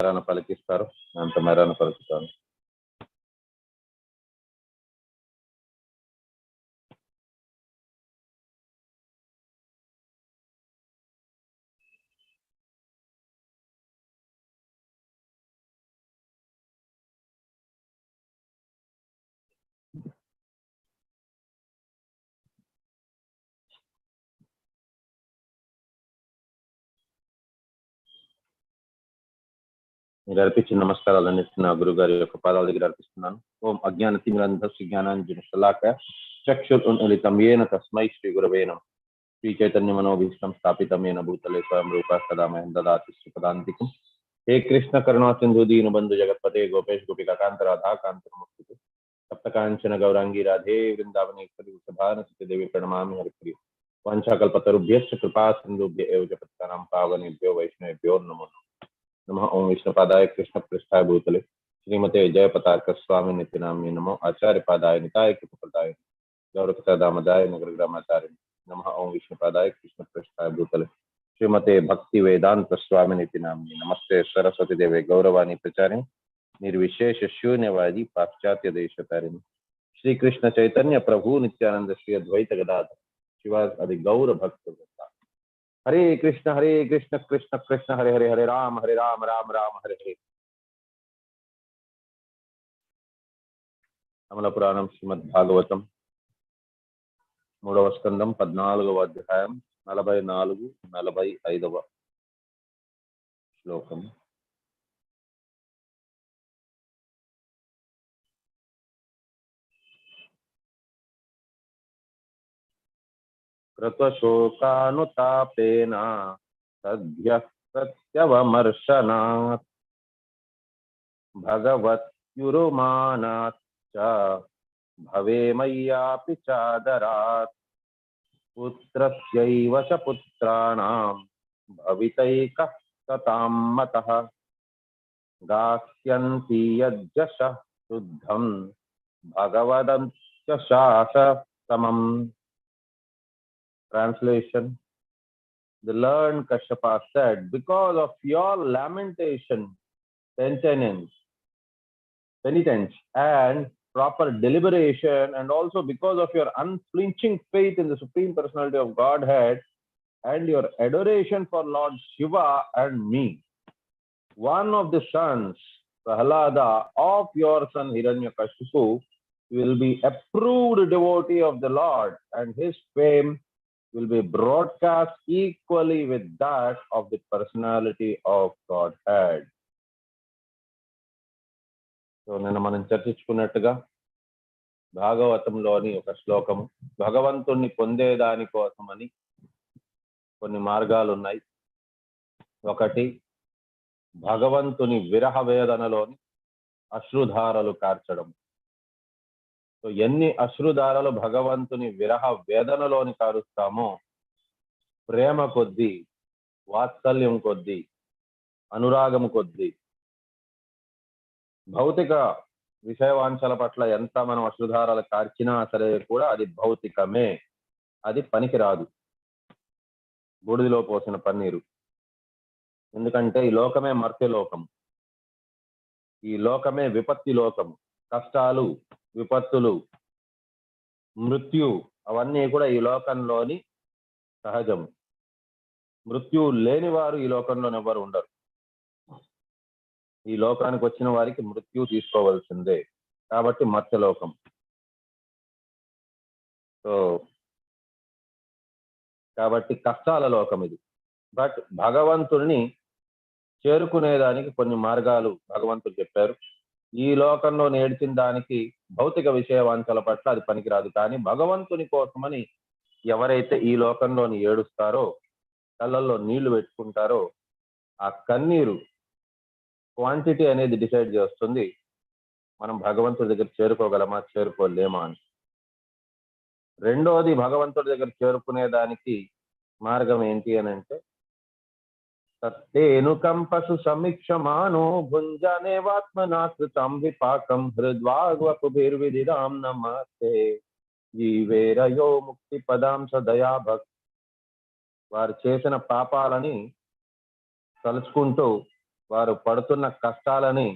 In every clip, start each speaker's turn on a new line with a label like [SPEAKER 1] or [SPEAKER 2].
[SPEAKER 1] మేరాన పలికిస్తారో అంత మేరాన పలుకుతాను. మీరు అర్పించిన నమస్కారాలన్నింటినీ నా గురువు గారి యొక్క పాదాల దగ్గర అర్పిస్తున్నాను. ఓం అజ్ఞాన తిమిరంధస్య జ్ఞానాంజన శలాకయ చక్షురున్మిలితం యేన తస్మై శ్రీ గురవే నమః. శ్రీ చైతన్య మనోభీష్టం స్థాపితం యేన భూతలే స్వయం రూపా సదా మహ్యం దదాతి శ్రీపదాంతికం. హే కృష్ణ కరుణా సింధు దీనబంధు జగత్పతే గోపేష్ గోపికాంత రాధా కాంత నమస్తుతే. సప్తకాంచన గౌరాంగి రాధే వృందావనేశ్వరి వృషభానుసుతే దేవి ప్రణమామి హరిప్రియ. వాంఛాకల్పతరుభ్యశ్చ కృపా సింధుభ్య ఏవ చ పతితానాం పావనేభ్యో వైష్ణవేభ్యో నమో नमः. ओम विष्णुपादाय कृष्ण पृष्ठाय भूतले श्रीमते जयपतार्क स्वामी नित्यनामिने नमो. आचार्य पादाय निताय कृपप्रदाय गौरकथा दामदाय नगरग्रामाचार्य नमः. ओम विष्णुपादाय कृष्ण पृष्ठाय भूतले श्रीमते भक्ति वेदांत स्वामी नित्यनामिने नमस्ते. सरस्वती देवे गौरवाणी प्रचारिणी निर्विशेष शून्यवादी पाश्चात्य देशतारिणी श्री कृष्ण चैतन्य प्रभु नित्यानंद श्री अद्वैत गदाधर शिवादि गौर भक्त हरे कृष्ण कृष्ण कृष्ण हरे हरे हरे राम राम राम हरे हरे. అమల పురాణం శ్రీమద్ భాగవతం 3వ స్కందం 14వ అధ్యాయం 44-45వ శ్లోకం. కృతశోకానుతాపేన సద్భ్యః ప్రత్యవమర్శనాత్ భగవత్యురుమానాత్ చ భవేమయ్యాపి చాదరాత్ పుత్రస్యైవ చ పుత్రాణాం భవితైకః సతాం మతః గాస్యంతి యజ్జశః శుద్ధం భగవదంచ శాసనమం. Translation: The learned Kashyapa said, because of your lamentation, penitence, and proper deliberation, and also because of your unflinching faith in the Supreme Personality of Godhead and your adoration for Lord Shiva and me, one of the sons, Prahlada, of your son Hiranyakashipu will be approved devotee of the Lord, and his fame will be broadcast equally with that of the personality of Godhead. So నిన్న మనం చర్చించుకున్నట్టుగా భాగవతంలోని ఒక శ్లోకము భగవంతుణ్ణి పొందేదాని కోసమని కొన్ని మార్గాలు ఉన్నాయి. ఒకటి, భగవంతుని విరహ వేదనలోని అశ్రుధారలు కార్చడం. సో ఎన్ని అశ్రుధారలు భగవంతుని విరహ వేదనలోని కారుస్తామో ప్రేమ కొద్దీ, వాత్సల్యం కొద్దీ, అనురాగము కొద్దీ, భౌతిక విషయవాంఛల పట్ల ఎంత మనం అశ్రుధారాలు కార్చినా సరే కూడా అది భౌతికమే, అది పనికిరాదు, బూడిదిలో పోసిన పన్నీరు. ఎందుకంటే ఈ లోకమే మర్త్యలోకము, ఈ లోకమే విపత్తి లోకము. కష్టాలు, విపత్తులు, మృత్యు అవన్నీ కూడా ఈ లోకంలోని సహజము. మృత్యు లేని వారు ఈ లోకంలోని ఎవరు ఉండరు. ఈ లోకానికి వచ్చిన వారికి మృత్యు తీసుకోవాల్సిందే, కాబట్టి మత్స్యలోకం. సో కాబట్టి కష్టాల లోకం ఇది. బట్ భగవంతుడిని చేరుకునేదానికి కొన్ని మార్గాలు భగవంతుడు చెప్పారు. ఈ లోకంలో నేర్చిన దానికి భౌతిక విషయవాంఛల పట్ల అది పనికిరాదు. కానీ భగవంతుని కోసమని ఎవరైతే ఈ లోకంలోని ఏడుస్తారో, కళ్ళల్లో నీళ్లు పెట్టుకుంటారో, ఆ కన్నీరు క్వాంటిటీ అనేది డిసైడ్ చేస్తుంది మనం భగవంతుడి దగ్గర చేరుకోగలమా, చేరుకోలేమా అని. రెండోది, భగవంతుడి దగ్గర చేరుకునేదానికి మార్గం ఏంటి అని అంటే, తత్తేనుకంపసు సమీక్షమానో భుంజనేవాత్మనాకృతం విపాకం హృద్వాగ్వపుభిర్విదిరాం నమస్తే జీవేరయో ముక్తి పదాం సదయా భక్. వారు చేసిన పాపాలని తలుచుకుంటూ వారు పడుతున్న కష్టాలని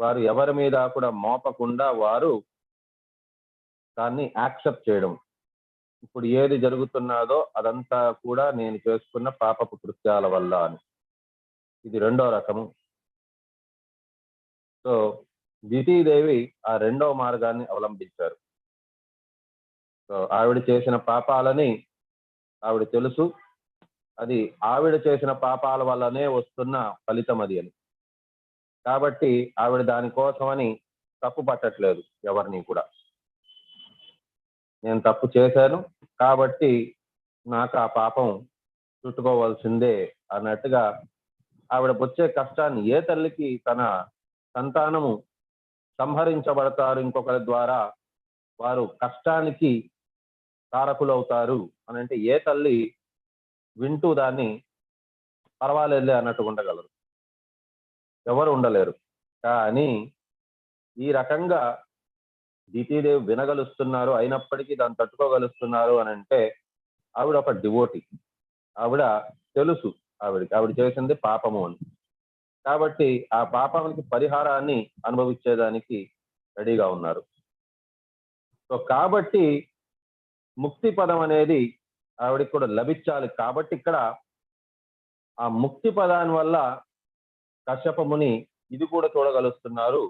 [SPEAKER 1] వారు ఎవరి మీద కూడా మోపకుండా వారు దాన్ని యాక్సెప్ట్ చేయడం. ఇప్పుడు ఏది జరుగుతున్నదో అదంతా కూడా నేను చేసుకున్న పాపపు కృత్యాల వల్ల అని. ఇది రెండో రకము. సో దితీదేవి ఆ రెండవ మార్గాన్ని అవలంబించారు. సో ఆవిడ చేసిన పాపాలని ఆవిడ తెలుసు, అది ఆవిడ చేసిన పాపాల వల్లనే వస్తున్న ఫలితం అది అని. కాబట్టి ఆవిడ దానికోసమని తప్పు పట్టట్లేదు ఎవరిని కూడా. నేను తప్పు చేశాను కాబట్టి నాకు ఆ పాపం చుట్టుకోవాల్సిందే అన్నట్టుగా ఆవిడ వచ్చే కష్టాన్ని, ఏ తల్లికి తన సంతానము సంహరించబడతారు ఇంకొకరి ద్వారా, వారు కష్టానికి కారకులవుతారు అని అంటే ఏ తల్లి వింటూ దాన్ని పర్వాలేదులే అన్నట్టుగా ఉండగలరు? ఎవరు ఉండలేరు. కానీ ఈ రకంగా దితీదేవి వినగలుస్తున్నారు, అయినప్పటికీ దాన్ని తట్టుకోగలుస్తున్నారు అని అంటే ఆవిడ ఒక డివోటీ. ఆవిడ తెలుసు ఆవిడ చేసింది పాపము అని. కాబట్టి ఆ పాపానికి పరిహారాన్ని అనుభవించేదానికి రెడీగా ఉన్నారు. సో కాబట్టి ముక్తి పదం అనేది ఆవిడకి కూడా లభించాలి. కాబట్టి ఇక్కడ ఆ ముక్తి పదాన్ని వల్ల కశ్యప ముని ఇది కూడా చూడగలుస్తున్నారు.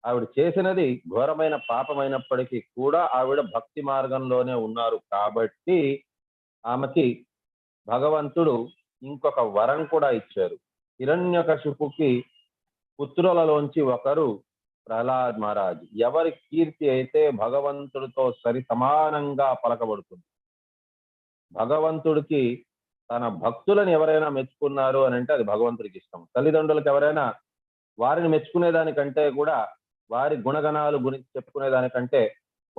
[SPEAKER 1] ఆవిడ చేసినది ఘోరమైన పాపమైనప్పటికీ కూడా ఆవిడ భక్తి మార్గంలోనే ఉన్నారు. కాబట్టి ఆమెకి భగవంతుడు ఇంకొక వరం కూడా ఇచ్చారు. హిరణ్యకశిపుకి పుత్రులలోంచి ఒకరు ప్రహ్లాద్ మహారాజ్. ఎవరి కీర్తి అయితే భగవంతుడితో సరి సమానంగా పలకబడుతుంది. భగవంతుడికి తన భక్తులను ఎవరైనా మెచ్చుకున్నారు అని అంటే అది భగవంతుడికి ఇష్టం. తల్లిదండ్రులకు ఎవరైనా వారిని మెచ్చుకునేదానికంటే కూడా, వారి గుణగణాలు గురించి చెప్పుకునేదానికంటే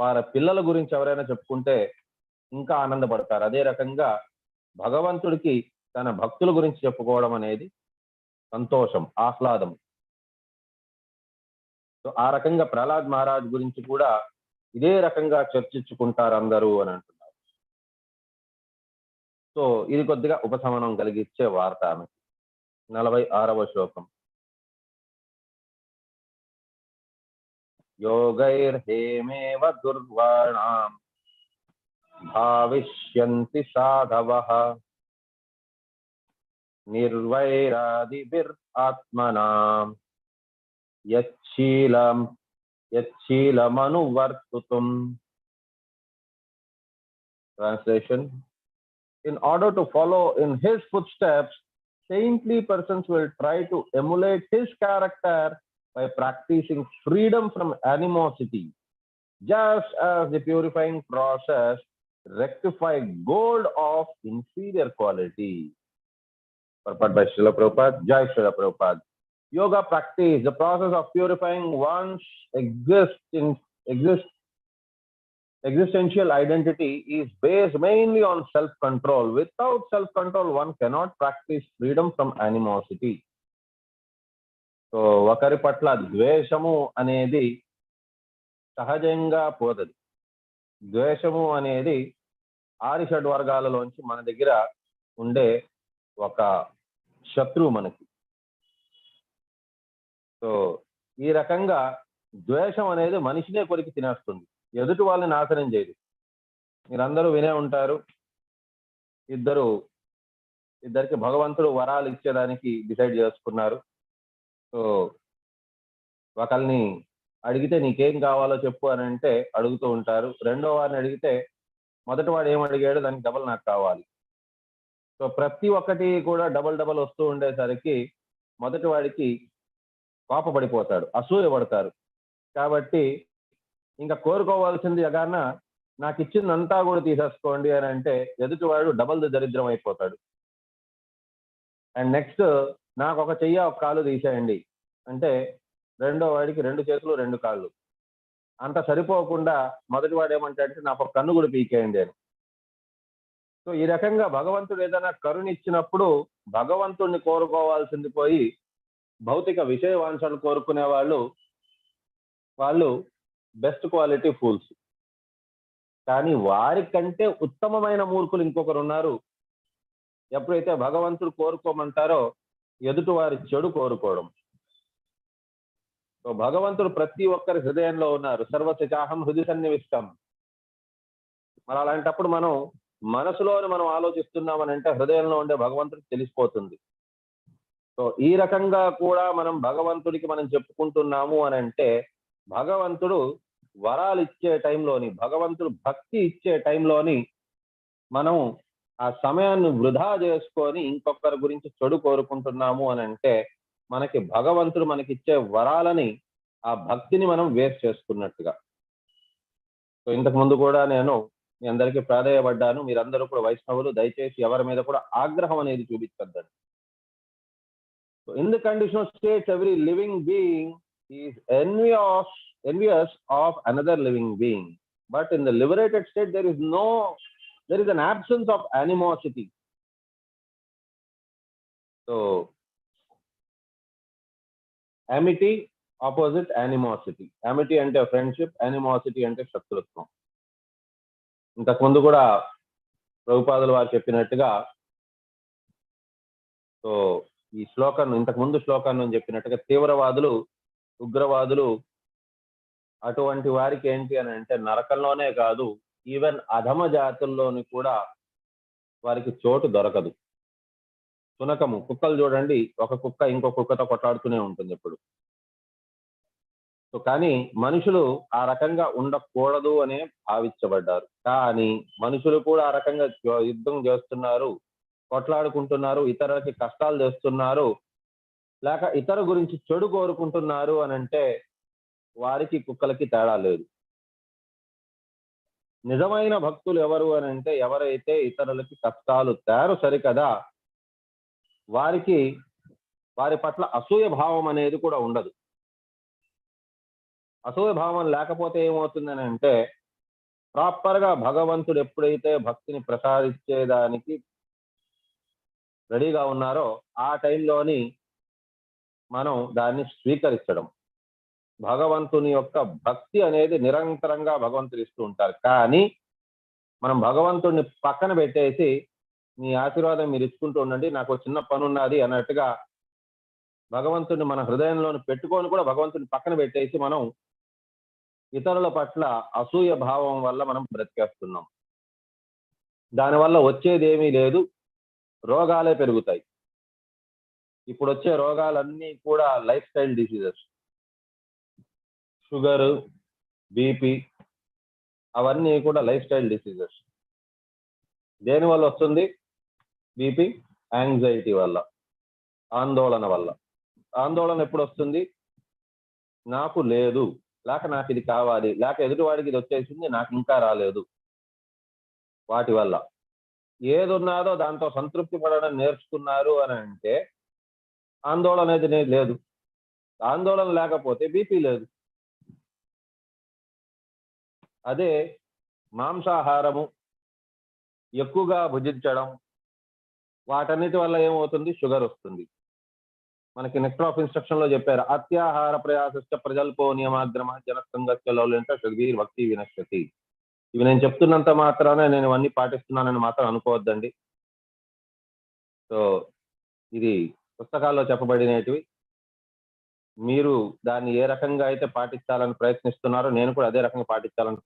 [SPEAKER 1] వారి పిల్లల గురించి ఎవరైనా చెప్పుకుంటే ఇంకా ఆనందపడతారు. అదే రకంగా భగవంతుడికి తన భక్తుల గురించి చెప్పుకోవడం అనేది సంతోషం, ఆహ్లాదం. సో ఆ రకంగా ప్రహ్లాద్ మహారాజ్ గురించి కూడా ఇదే రకంగా చర్చించుకుంటారు అందరూ అని అంటున్నారు. సో ఇది కొద్దిగా ఉపశమనం కలిగించే వార్త ఆమె. 46వ శ్లోకం. యోగైర్హేమేవ దుర్వాణాం భావిష్యంతి సాధవః నిర్వైరాదిభిర్ ఆత్మనాం యచ్చీలమనువర్తుతుం. Translation: in order to follow in his footsteps, saintly persons will try to emulate his character by practicing freedom from animosity, just as the purifying process rectifies gold of inferior quality. Purport by Srila Prabhupada. Jai Srila Prabhupada. Yoga practice, the process of purifying one's existential identity, is based mainly on self-control. Without self-control, one cannot practice freedom from animosity. So ఒకరి పట్ల ద్వేషము అనేది సహజంగా పోదది. ద్వేషము అనేది 6 షడ్వర్గాలలోంచి మన దగ్గర ఉండే ఒక శత్రువు మనకి. సో ఈ రకంగా ద్వేషం అనేది మనిషినే కొరికి తినేస్తుంది, ఎదుటి వాళ్ళని నాశనం చేయదు. మీరందరూ వినే ఉంటారు, ఇద్దరికి భగవంతుడు వరాలు ఇచ్చేదానికి డిసైడ్ చేసుకున్నారు. సో ఒకరిని అడిగితే నీకేం కావాలో చెప్పు అని అంటే అడుగుతూ ఉంటారు. రెండో వారిని అడిగితే మొదటి వాడు ఏం అడిగాడు దానికి డబల్ నాకు కావాలి. సో ప్రతి ఒక్కటి కూడా డబల్ వస్తూ ఉండేసరికి మొదటి వాడికి కోపపడిపోతాడు, అసూయ పడతారు. కాబట్టి ఇంకా కోరుకోవాల్సింది ఎగాన నాకు ఇచ్చిందంతా కూడా తీసేసుకోండి అని అంటే ఎదుటివాడు డబల్ దరిద్రం అయిపోతాడు. అండ్ నెక్స్ట్ నాకు ఒక చెయ్య ఒక కాలు తీసేయండి అంటే రెండో వాడికి 2 చేతులు 2 కాళ్ళు. అంత సరిపోకుండా మొదటి వాడు ఏమంటాడంటే నాకు ఒక కన్ను కూడా పీకేయండి అని. సో ఈ రకంగా భగవంతుడు ఏదైనా కరుణ ఇచ్చినప్పుడు భగవంతుడిని కోరుకోవాల్సింది పోయి భౌతిక విషయ వాంఛలు కోరుకునే వాళ్ళు బెస్ట్ క్వాలిటీ ఫూల్స్. కానీ వారికంటే ఉత్తమమైన మూర్ఖులు ఇంకొకరు ఉన్నారు. ఎప్పుడైతే భగవంతుడు కోరుకోమంటారో ఎదుటి వారి చెడు కోరుకోవడం. సో భగవంతుడు ప్రతి ఒక్కరి హృదయంలో ఉన్నారు. సర్వస్యచాహం హృదయ సన్నివిష్టం. మరి అలాంటప్పుడు మనం మనసులోని మనం ఆలోచిస్తున్నామని అంటే హృదయంలో ఉండే భగవంతుడికి తెలిసిపోతుంది. సో ఈ రకంగా కూడా మనం భగవంతుడికి మనం చెప్పుకుంటున్నాము అని అంటే భగవంతుడు వరాలు ఇచ్చే టైంలోని, భగవంతుడు భక్తి ఇచ్చే టైంలోని మనం ఆ సమయాన్ని వృధా చేసుకొని ఇంకొకరి గురించి చెడు కోరుకుంటున్నాము అని అంటే మనకి భగవంతుడు మనకిచ్చే వరాలని, ఆ భక్తిని మనం వేస్ట్ చేసుకున్నట్టుగా. సో ఇంతకు ముందు కూడా నేను మీ అందరికీ ప్రాధేయపడ్డాను, మీరందరూ కూడా వైష్ణవులు, దయచేసి ఎవరి మీద కూడా ఆగ్రహం అనేది చూపించద్దండి. So in the conditional states every living being is envious of another living being, but in the liberated state there is an absence of animosity. So amity opposite animosity. Amity అంటే ఫ్రెండ్షిప్, animosity అంటే శత్రుత్వం. ఇంతకు ముందు కూడా ప్రభుపాదులు వారు చెప్పినట్టుగా, so ఈ శ్లోకాన్ని ఇంతకు ముందు శ్లోకాన్ని చెప్పినట్టుగా తీవ్రవాదులు, ఉగ్రవాదులు అటువంటి వారికి ఏంటి అని అంటే నరకంలోనే కాదు, ఈవెన్ అధమ జాతుల్లోని కూడా వారికి చోటు దొరకదు. శునకము, కుక్కలు చూడండి, ఒక కుక్క ఇంకో కుక్కతో కొట్లాడుతూనే ఉంటుంది ఎప్పుడు. సో కానీ మనుషులు ఆ రకంగా ఉండకూడదు అనే భావించబడ్డారు. కానీ మనుషులు కూడా ఆ రకంగా యుద్ధం చేస్తున్నారు, కొట్లాడుకుంటున్నారు, ఇతరులకి కష్టాలు చేస్తున్నారు, లేక ఇతర గురించి చెడు కోరుకుంటున్నారు అని అంటే వారికి కుక్కలకి తేడా లేదు. నిజమైన భక్తులు ఎవరు అని అంటే ఎవరైతే ఇతరులకి కష్టాలు తేరు సరికదా, వారికి వారి పట్ల అసూయ భావం అనేది కూడా ఉండదు. అసూయ భావం లేకపోతే ఏమవుతుందని అంటే ప్రాపర్ గా భగవంతుడు ఎప్పుడైతే భక్తిని ప్రసాదించేదానికి రెడీగా ఉన్నారో ఆ టైంలోని మనం దాన్ని స్వీకరించడం. భగవంతుని యొక్క భక్తి అనేది నిరంతరంగా భగవంతుడు ఇస్తూ ఉంటారు. కానీ మనం భగవంతుడిని పక్కన పెట్టేసి మీ ఆశీర్వాదం మీరు ఇచ్చుకుంటూ ఉండండి, నాకు చిన్న పని ఉన్నది అన్నట్టుగా భగవంతుడిని మన హృదయంలోని పెట్టుకొని కూడా భగవంతుడిని పక్కన పెట్టేసి మనం ఇతరుల పట్ల అసూయ భావం వల్ల మనం బ్రతికేస్తున్నాం. దానివల్ల వచ్చేది ఏమీ లేదు, రోగాలే పెరుగుతాయి. ఇప్పుడు వచ్చే రోగాలన్నీ కూడా life style diseases. Sugar, BP, అవన్నీ కూడా లైఫ్ స్టైల్ డిసీజెస్. దేని వల్ల వస్తుంది? బీపీ, యాంగ్జైటీ వల్ల, ఆందోళన వల్ల. ఆందోళన ఎప్పుడు వస్తుంది? నాకు లేదు, లేక నాకు ఇది కావాలి, లేక ఎదుటివాడికి ఇది వచ్చేసింది నాకు ఇంకా రాలేదు. వాటి వల్ల ఏది ఉన్నాదో దాంతో సంతృప్తి పడడం నేర్చుకున్నారు అని అంటే ఆందోళన అనేది లేదు. ఆందోళన లేకపోతే బీపీ లేదు. అదే మాంసాహారము ఎక్కువగా భుజించడం, వాటన్నిటి వల్ల ఏమవుతుంది? షుగర్ వస్తుంది. మనకి నెక్స్ట్ ఆఫ్ ఇన్స్ట్రక్షన్ లో చెప్పారు, అత్యాహార ప్రయాస ప్రజల్పో నియమాగ్రమ జనసంగస్య లౌల్యంత షుగీర్ భక్తి వినశ్యతి. ఇవి నేను చెప్తున్నంత మాత్రాన నేను ఇవన్నీ పాటిస్తున్నానని మాత్రం అనుకోవద్దండి. సో ఇది పుస్తకాల్లో చెప్పబడినటివి. మీరు దాన్ని ఏ రకంగా అయితే పాటించాలని ప్రయత్నిస్తున్నారో నేను కూడా అదే రకంగా పాటించాలని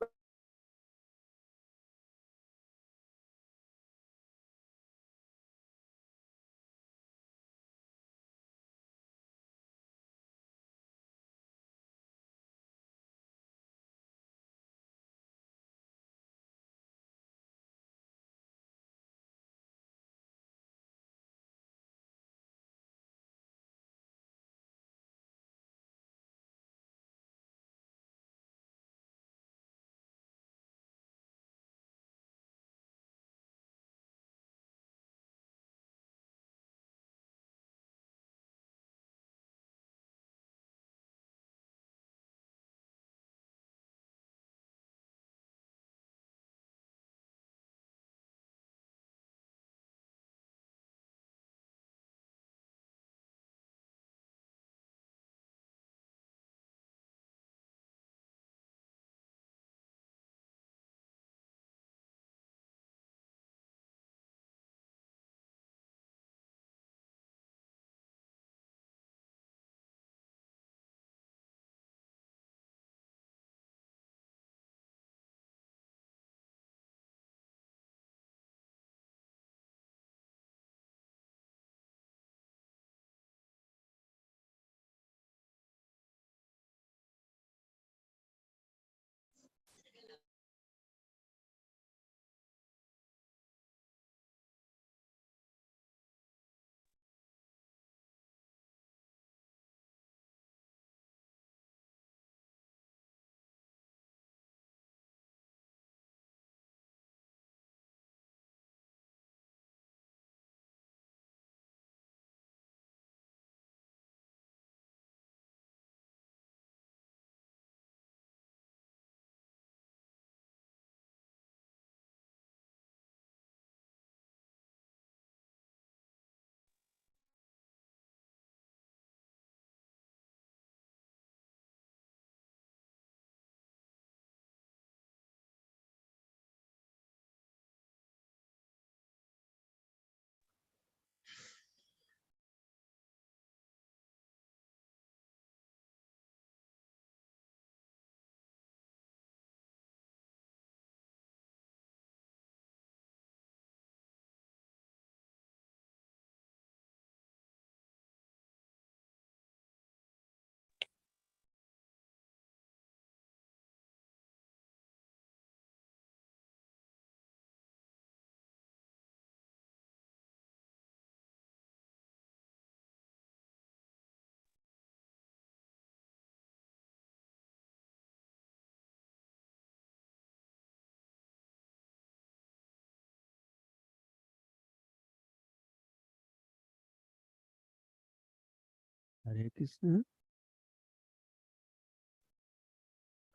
[SPEAKER 2] హరే కృష్ణ.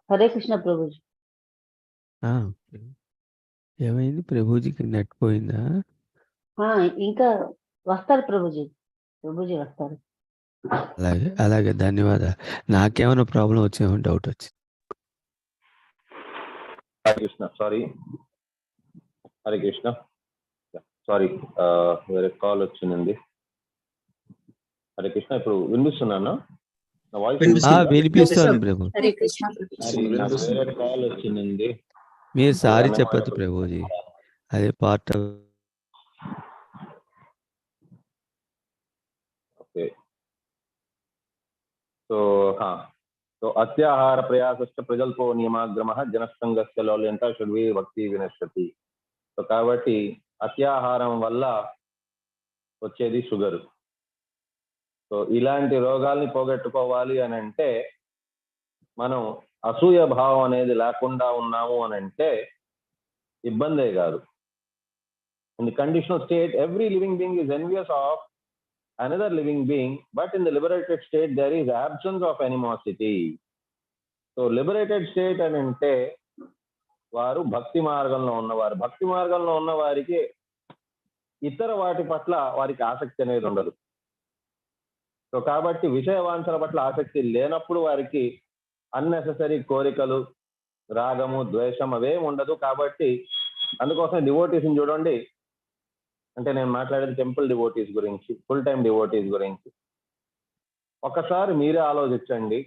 [SPEAKER 3] హరే కృష్ణ ప్రభుజీ.
[SPEAKER 2] ఏమైంది ప్రభుజీకి? నెట్ పోయిందా?
[SPEAKER 3] ఇంకా వస్తారు ప్రభుజీ. ప్రభుజీ వస్తారు.
[SPEAKER 2] అలాగే అలాగే, ధన్యవాదాలు. నాకేమైనా ప్రాబ్లం వచ్చేమో డౌట్ వచ్చింది.
[SPEAKER 1] హరే కృష్ణ. సారీ, హరే కృష్ణ. సారీ, వేరే కాల్ వచ్చిందండి. హరే కృష్ణ. ఇప్పుడు వినిపిస్తున్నానా? నా వాయిస్
[SPEAKER 2] వినిపిస్తుంది ప్రభు.
[SPEAKER 3] హరే కృష్ణ.
[SPEAKER 1] నాకు వేరే కాల్ వచ్చిందండి.
[SPEAKER 2] మీరు సారీ చెప్పద్దు ప్రభుజీ, అదే పార్ట్.
[SPEAKER 1] ఓకే. సో అత్యాహార ప్రయాసశ్చ ప్రజల్పో నియమాగ్రమః జనసంగస్య లోల్యంత షడ్వీ భక్తి వినశ్యతి. సో కాబట్టి అత్యాహారం వల్ల వచ్చేది షుగర్. సో ఇలాంటి రోగాల్ని పోగొట్టుకోవాలి అని అంటే మనం అసూయ భావం అనేది లేకుండా ఉన్నాము అని అంటే ఇబ్బందే కాదు. In the conditional state every living being is envious of another living being, but in the liberated state there is absence of animosity. So liberated state అని అంటే వారు భక్తి మార్గంలో ఉన్నవారు. భక్తి మార్గంలో ఉన్న వారికి ఇతర వాటి పట్ల వారికి ఆసక్తి అనేది ఉండదు. సో కాబట్టి విషయ వాంఛల పట్ల ఆసక్తి లేనప్పుడు వారికి అన్నెసెసరీ కోరికలు, రాగము, ద్వేషం అవేం ఉండదు. కాబట్టి అందుకోసం డివోటీస్ని చూడండి, అంటే నేను మాట్లాడేది టెంపుల్ డివోటీస్ గురించి, ఫుల్ టైం డివోటీస్ గురించి. ఒకసారి మీరే ఆలోచించండి,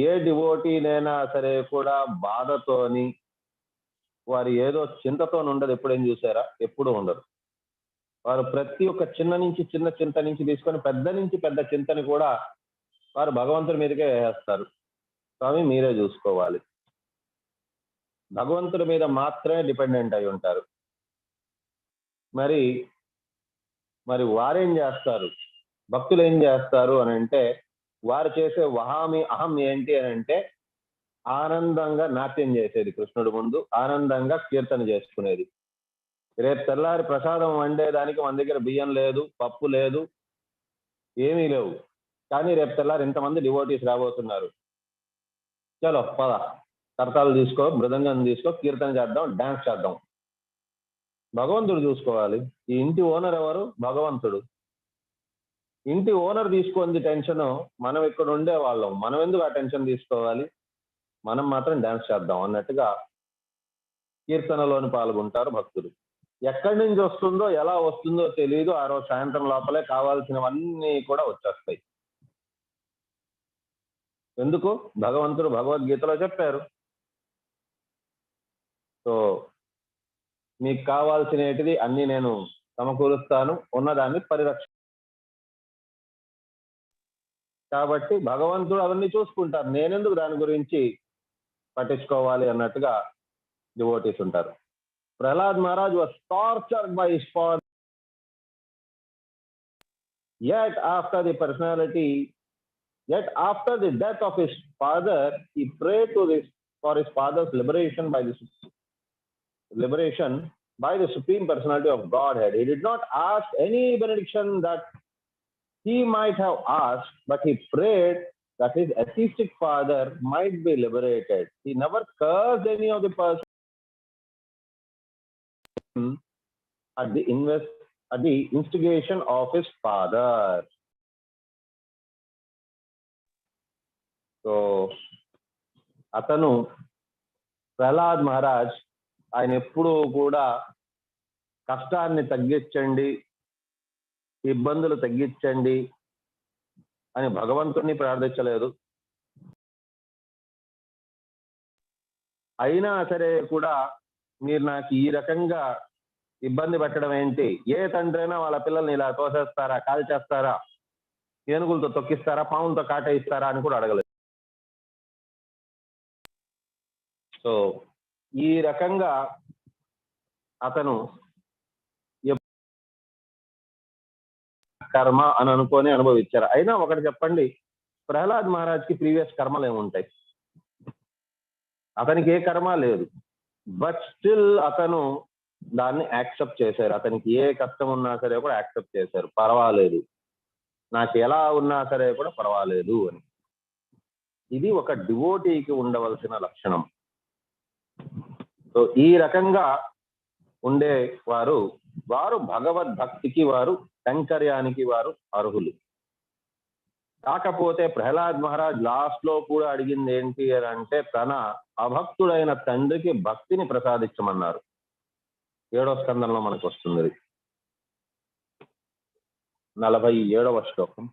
[SPEAKER 1] ఏ డివోటీనైనా సరే కూడా బాధతోని వారు ఏదో చింతతో ఉండదు. ఎప్పుడేం చూసారా? ఎప్పుడు ఉండరు. వారు ప్రతి ఒక్క చిన్న నుంచి చిన్న చింత నుంచి తీసుకొని పెద్ద నుంచి పెద్ద చింతని కూడా వారు భగవంతుడి మీదకే వేస్తారు. స్వామి మీరే చూసుకోవాలి, భగవంతుడి మీద మాత్రమే డిపెండెంట్ అయి ఉంటారు. మరి వారేం చేస్తారు, భక్తులు ఏం చేస్తారు అని అంటే వారు చేసే వహామి అహం ఏంటి అని అంటే ఆనందంగా నాట్యం చేసేది కృష్ణుడి ముందు, ఆనందంగా కీర్తన చేసుకునేది. రేపు తెల్లారి ప్రసాదం వండేదానికి మన దగ్గర బియ్యం లేదు, పప్పు లేదు, ఏమీ లేవు. కానీ రేపు తెల్లారి ఇంతమంది డివోటీస్ రాబోతున్నారు, చలో పద కర్తాలు తీసుకో, మృదంగం తీసుకో, కీర్తన చేద్దాం, డాన్స్ చేద్దాం. భగవంతుడు చూసుకోవాలి. ఈ ఇంటి ఓనర్ ఎవరు? భగవంతుడు. ఇంటి ఓనర్ తీసుకుంది టెన్షన్, మనం ఇక్కడ ఉండే వాళ్ళం, మనం ఎందుకు ఆ టెన్షన్ తీసుకోవాలి, మనం మాత్రం డాన్స్ చేద్దాం అన్నట్టుగా కీర్తనలోని పాల్గొంటారు భక్తులు. ఎక్కడి నుంచి వస్తుందో ఎలా వస్తుందో తెలియదు, ఆ రోజు సాయంత్రం లోపలే కావాల్సినవన్నీ కూడా వచ్చేస్తాయి. ఎందుకు? భగవంతుడు భగవద్గీతలో చెప్పారు. సో మీకు కావాల్సినటిది అన్ని నేను సమకూరుస్తాను, ఉన్నదాన్ని పరిరక్ష. కాబట్టి భగవంతుడు అవన్నీ చూసుకుంటారు, నేనెందుకు దాని గురించి పట్టించుకోవాలి అన్నట్టుగా డివోటీస్ ఉంటారు. Prahlad Maharaj was tortured by his father, yet after the death of his father he prayed for his father's liberation by the Supreme Personality of Godhead. He did not ask any benediction that he might have asked, but he prayed that his atheistic father might be liberated. He never cursed any of the person at the instigation of his father. So అతను ప్రహ్లాద్ మహారాజ్ ఆయన ఎప్పుడూ కూడా కష్టాన్ని తగ్గించండి, ఇబ్బందులు తగ్గించండి అని భగవంతుడిని ప్రార్థించలేదు. అయినా సరే కూడా మీరు నాకు ఈ రకంగా ఇబ్బంది పెట్టడం ఏంటి? ఏ తండ్రైనా వాళ్ళ పిల్లల్ని ఇలా తోసేస్తారా, కాల్ చేస్తారా, ఏనుగులతో తొక్కిస్తారా, పాములతో కాటేయిస్తారా అని కూడా అడగలేదు. సో ఈ రకంగా అతను కర్మ అని అనుకొని అనుభవించారు. అయినా ఒకటి చెప్పండి, ప్రహ్లాద్ మహారాజ్కి ప్రీవియస్ కర్మలు ఏముంటాయి? అతనికి ఏ కర్మ లేదు. బట్ స్టిల్ అతను దాన్ని యాక్సెప్ట్ చేశారు. అతనికి ఏ కష్టం ఉన్నా సరే కూడా యాక్సెప్ట్ చేశారు, పర్వాలేదు. నాకు ఎలా ఉన్నా సరే కూడా పర్వాలేదు అని. ఇది ఒక డివోటీకి ఉండవలసిన లక్షణం. సో ఈ రకంగా ఉండే వారు భగవద్భక్తికి వారు కైంకర్యానికి వారు అర్హులు. కాకపోతే ప్రహ్లాద్ మహారాజ్ లాస్ట్ లో కూడా అడిగింది ఏంటి అని అంటే తన అభక్తుడైన తండ్రికి భక్తిని ప్రసాదించమన్నారు. 7వ స్కందంలో మనకు వస్తుంది 47వ శ్లోకం.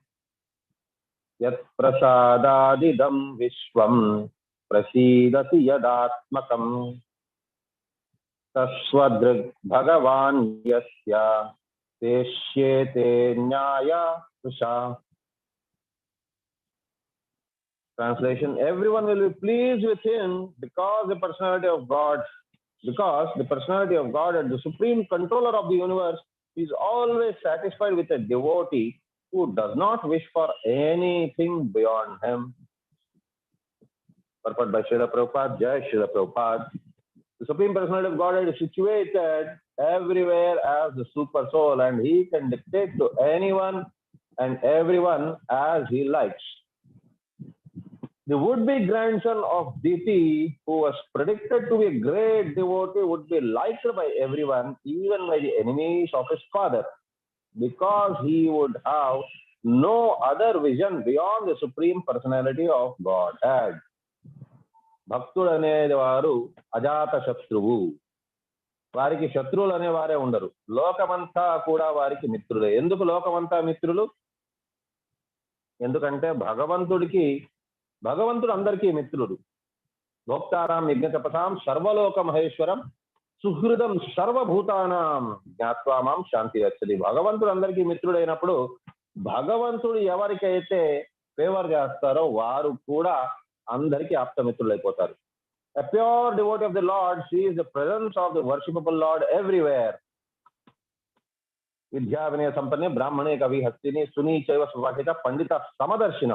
[SPEAKER 1] యత్ ప్రసాదాదిదం విశ్వం ప్రసీదతి యదాత్మకం తస్వదృగ్ భగవాన్ యస్య తేష్యేతే న్యాయ వృషా. Translation: everyone will be pleased with him because the personality of God and the supreme controller of the universe is always satisfied with a devotee who does not wish for anything beyond him. Purport by Srila Prabhupada. Jai Srila Prabhupada. The supreme personality of Godhead is situated everywhere as the super soul, and he can dictate to anyone and everyone as he likes. The would-be grandson of Diti, who was predicted to be a great devotee, would be liked by everyone, even by the enemies of his father, because he would have no other vision beyond the supreme personality of Godhead. భక్తుడు అనేవారు అజాత శత్రువు. వారికి శత్రువులు అనేవారే ఉండరు. లోకమంతా కూడా వారికి మిత్రులే. ఎందుకు లోకమంతా మిత్రులు? ఎందుకంటే భగవంతుడు అందరికీ మిత్రుడు. భోక్తారాం యజ్ఞతపసాం సర్వలోక మహేశ్వరం సుహృదం సర్వభూతానాం జ్ఞాత్వా మాం శాంతి వచ్చది. భగవంతుడు అందరికీ మిత్రుడైనప్పుడు భగవంతుడు ఎవరికైతే ఫేవర్ చేస్తారో వారు కూడా అందరికీ ఆప్తమిత్రులు అయిపోతారు. A pure devotee of the Lord sees the presence of the worshipable Lord everywhere. విద్యా వినయ సంపన్నే బ్రాహ్మణే కవి హస్తిని సునీ చైవ సువాహిత పండిత సమదర్శిన.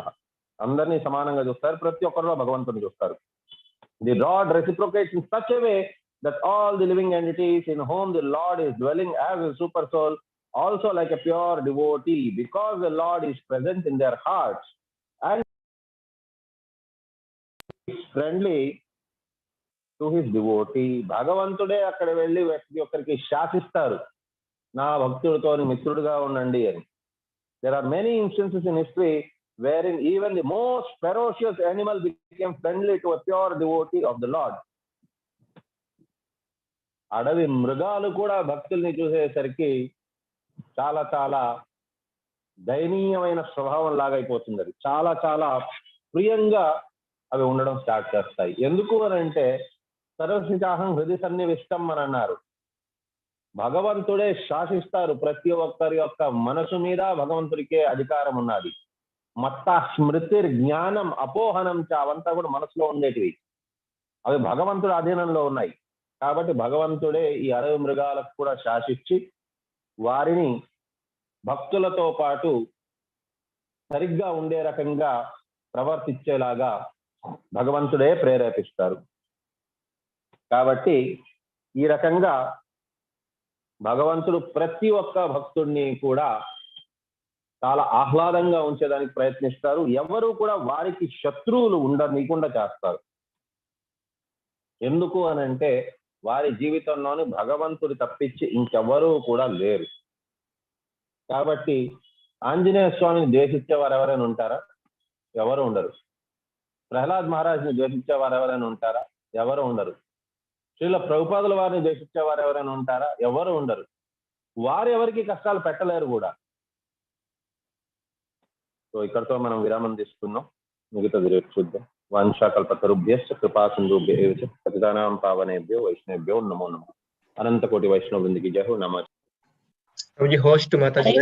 [SPEAKER 1] అందరినీ సమానంగా చూస్తారు. ప్రతి ఒక్కరిలో భగవంతుని చూస్తారు. The Lord reciprocates in such a way that all the living entities in whom the Lord is dwelling as a super soul also like a pure devotee, because the Lord is present in their hearts and is friendly to his devotee. భగవంతుడే అక్కడ వెళ్ళి వ్యక్తి ఒక్కరికి శాసిస్తారు, నా భక్తుడితో మిత్రుడుగా ఉండండి అని. There are many instances in history wherein even the most ferocious animal became friendly to a pure devotee of the Lord. అడవి మృగాలు కూడా భక్తుల్ని చూసేసరికి చాలా చాలా దయనీయమైన స్వభావం లాగా అయిపోతుంది. అది చాలా చాలా ప్రియంగా అవి ఉండడం స్టార్ట్ చేస్తాయి. ఎందుకు అని అంటే సర్వసితాహం హృదయ సన్నివిష్టం అని అన్నారు. భగవంతుడే శాసిస్తారు. ప్రతి ఒక్కరి యొక్క మనసు మీద భగవంతుడికే అధికారం ఉన్నది. మత్త స్మృతి జ్ఞానం అపోహనం అవంతా కూడా మనసులో ఉండేటివి. అవి భగవంతుడి అధీనంలో ఉన్నాయి. కాబట్టి భగవంతుడే ఈ అడవి మృగాలకు కూడా శాసించి వారిని భక్తులతో పాటు సరిగ్గా ఉండే రకంగా ప్రవర్తించేలాగా భగవంతుడే ప్రేరేపిస్తారు. కాబట్టి ఈ రకంగా భగవంతుడు ప్రతి ఒక్క భక్తుడిని కూడా చాలా ఆహ్లాదంగా ఉంచేదానికి ప్రయత్నిస్తారు. ఎవరు కూడా వారికి శత్రువులు ఉండనీయకుండా చేస్తారు. ఎందుకు అని అంటే వారి జీవితంలోని భగవంతుడు తప్పించి ఇంకెవరూ కూడా లేరు. కాబట్టి ఆంజనేయ స్వామిని ద్వేషించే వారు ఎవరైనా ఉంటారా? ఎవరు ఉండరు. ప్రహ్లాద్ మహారాజ్ని ద్వేషించే వారు ఎవరైనా ఉంటారా? ఎవరు ఉండరు. శ్రీల ప్రభుపాదుల వారిని ద్వేషించే వారు ఎవరైనా ఉంటారా? ఎవరు ఉండరు. వారు ఎవరికి కష్టాలు పెట్టలేరు కూడా. సో ఇక్కడతో మనం విరామం తీసుకున్నాం. మిగతాది రేపు చూద్దాం. వాంఛాకల్పతరుభ్యశ్చ కృపా సింధుభ్యో చ పతితానాం పావనేభ్యో వైష్ణవేభ్యో నమో నమః. అనంత కోటి వైష్ణవ బృందకి జై హో. నమః.
[SPEAKER 4] host Mataji.